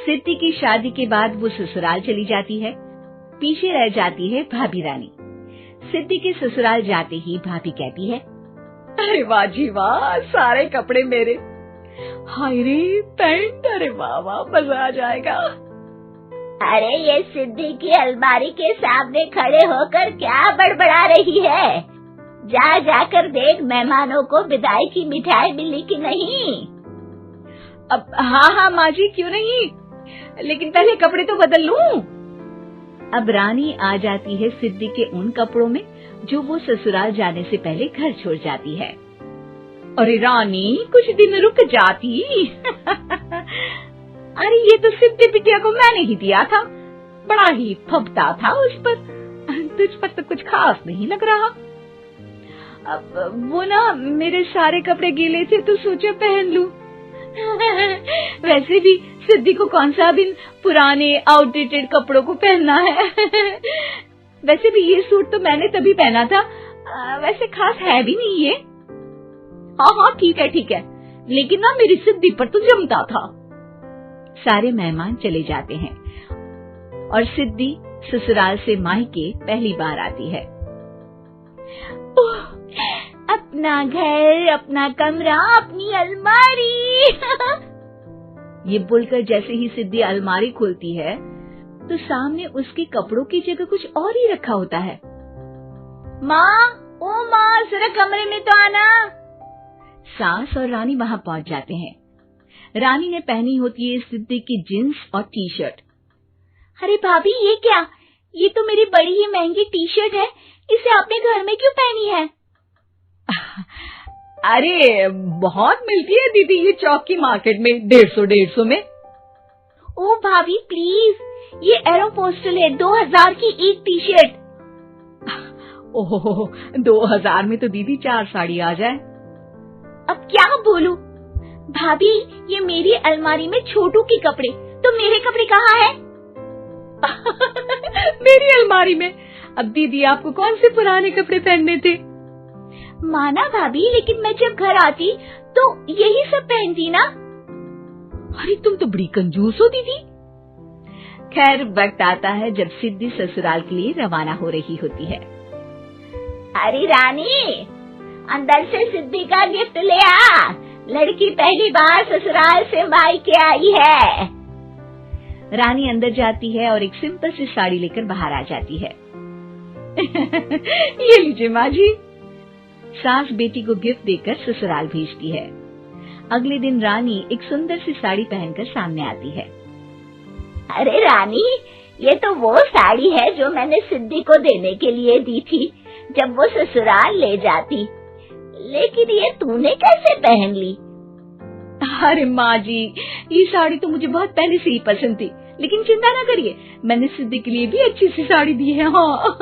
सिद्धि की शादी के बाद वो ससुराल चली जाती है। पीछे रह जाती है भाभी रानी। सिद्धि के ससुराल जाते ही भाभी कहती है, अरे वाह जी वाह, सारे कपड़े मेरे। हाय रे पैंट, अरे वाह वाह, मजा आ जाएगा। अरे ये सिद्धि की अलमारी के सामने खड़े होकर क्या बड़बड़ा रही है? जा जाकर देख मेहमानों को विदाई की मिठाई मिली कि नहीं। अब हाँ माँ जी, क्यों नहीं, लेकिन पहले कपड़े तो बदल लूं। अब रानी आ जाती है सिद्धि के उन कपड़ों में जो वो ससुराल जाने से पहले घर छोड़ जाती है। अरे रानी, कुछ दिन रुक जाती। अरे ये तो सिद्धि बिटिया को मैंने ही दिया था, बड़ा ही फबता था उस पर, तुझ पर तो कुछ खास नहीं लग रहा। अब वो ना मेरे सारे कपड़े गीले थे तो सोचा पहन लूं। वैसे भी सिद्धि को कौन सा दिन पुराने आउटडेटेड कपड़ों को पहनना है। वैसे भी ये सूट तो मैंने तभी पहना था, वैसे खास है भी नहीं ये। हाँ ठीक है, लेकिन ना मेरी सिद्धि पर तो जमता था। सारे मेहमान चले जाते हैं और सिद्धि ससुराल से मायके पहली बार आती है। अपना घर, अपना कमरा, अपनी अलमारी। ये बोलकर जैसे ही सिद्धि अलमारी खोलती है तो सामने उसके कपड़ों की जगह कुछ और ही रखा होता है। माँ, जरा कमरे में तो आना। सास और रानी वहां पहुंच जाते हैं। रानी ने पहनी होती है सिद्धि की जींस और टी शर्ट। अरे भाभी, ये क्या? ये तो मेरी बड़ी ही महंगी टी शर्ट है, इसे आपने घर में क्यों पहनी है? अरे बहुत मिलती है दीदी ये चौक की मार्केट में, 150 में। ओ भाभी प्लीज, ये एरोपोस्टल है, 2000 की एक टी शर्ट। ओहो, 2000 में तो दीदी 4 साड़ी आ जाए। अब क्या बोलूं? भाभी, ये मेरी अलमारी में छोटू के कपड़े, तो मेरे कपड़े कहाँ हैं? मेरी अलमारी में? अब दीदी आपको कौन से पुराने कपड़े पहनने थे? माना भाभी, लेकिन मैं जब घर आती तो यही सब पहनती ना। अरे तुम तो बड़ी कंजूस हो दीदी। खैर, वक्त आता है जब सिद्धि ससुराल के लिए रवाना हो रही होती है। अरे रानी, अंदर से सिद्धि का गिफ्ट ले आ, लड़की पहली बार ससुराल से मायके आई है। रानी अंदर जाती है और एक सिंपल सी साड़ी लेकर बाहर आ जाती है। ये लीजिए माँ जी। सास बेटी को गिफ्ट देकर ससुराल भेजती है। अगले दिन रानी एक सुंदर सी साड़ी पहनकर सामने आती है। अरे रानी, ये तो वो साड़ी है जो मैंने सिद्धि को देने के लिए दी थी जब वो ससुराल ले जाती, लेकिन ये तूने कैसे पहन ली? अरे माँ जी, ये साड़ी तो मुझे बहुत पहले से ही पसंद थी, लेकिन चिंता ना करिए, मैंने सिद्धि के लिए भी अच्छी सी साड़ी दी है। हाँ।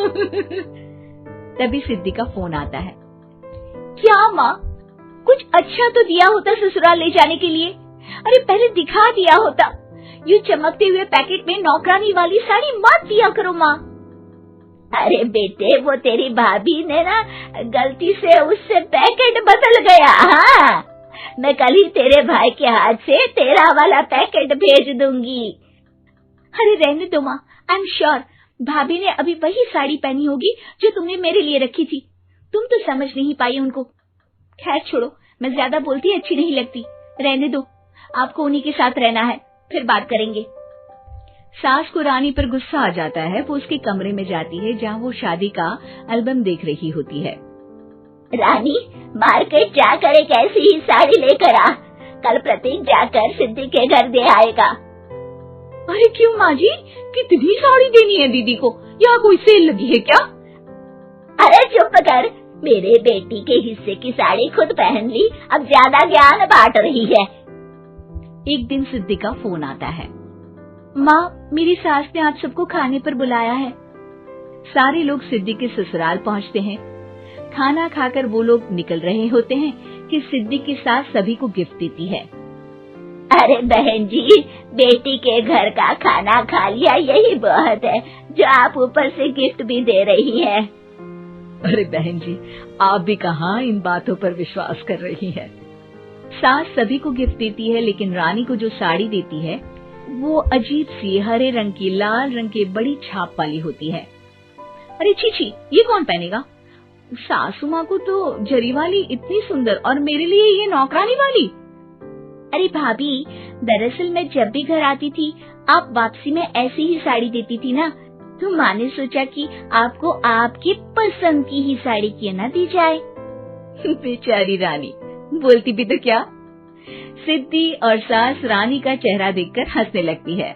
तभी सिद्धि का फोन आता है। क्या माँ, कुछ अच्छा तो दिया होता ससुराल ले जाने के लिए। अरे पहले दिखा दिया होता। ये चमकते हुए पैकेट में नौकरानी वाली साड़ी मत दिया करो माँ। अरे बेटे, वो तेरी भाभी ने ना गलती से उससे पैकेट बदल गया। हाँ, मैं कल ही तेरे भाई के हाथ से तेरा वाला पैकेट भेज दूंगी। अरे रहने दो माँ, आई एम श्योर भाभी ने अभी वही साड़ी पहनी होगी जो तुमने मेरे लिए रखी थी। तुम तो समझ नहीं पाई उनको। खैर छोड़ो, मैं ज्यादा बोलती अच्छी नहीं लगती, रहने दो, आपको उन्हीं के साथ रहना है, फिर बात करेंगे। सास को रानी पर गुस्सा आ जाता है। वो उसके कमरे में जाती है जहाँ वो शादी का एल्बम देख रही होती है। रानी, मार्केट जाकर एक ऐसी ही साड़ी लेकर आ, कल प्रतीक जाकर सिद्धि के घर दे आएगा। अरे क्यों माँ जी, कितनी साड़ी देनी है दीदी को? यहाँ कोई सेल लगी है क्या? अरे चुप कर, मेरे बेटी के हिस्से की साड़ी खुद पहन ली, अब ज्यादा ज्ञान बांट रही है। एक दिन सिद्धि का फोन आता है। माँ, मेरी सास ने आज सबको खाने पर बुलाया है। सारे लोग सिद्धि के ससुराल पहुँचते हैं। खाना खाकर वो लोग निकल रहे होते हैं कि सिद्धि की सास सभी को गिफ्ट देती है। अरे बहन जी, बेटी के घर का खाना खा लिया, यही बहुत है जो आप ऊपर से गिफ्ट भी दे रही है। अरे बहन जी, आप भी कहाँ इन बातों पर विश्वास कर रही है। सास सभी को गिफ्ट देती है, लेकिन रानी को जो साड़ी देती है वो अजीब सी हरे रंग की लाल रंग की बड़ी छाप वाली होती है। अरे छी छी, ये कौन पहनेगा? सासू माँ को तो जरी वाली इतनी सुंदर और मेरे लिए ये नौकरानी वाली। अरे भाभी, दरअसल मैं जब भी घर आती थी आप वापसी में ऐसी ही साड़ी देती थी ना, तो माँ ने सोचा कि आपको आपकी पसंद की ही साड़ी क्यों ना दी जाए। बेचारी रानी, बोलती भी तो क्या। सिद्धि और सास रानी का चेहरा देखकर हंसने लगती है,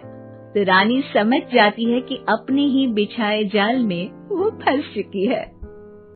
तो रानी समझ जाती है कि अपने ही बिछाए जाल में वो फंस चुकी है।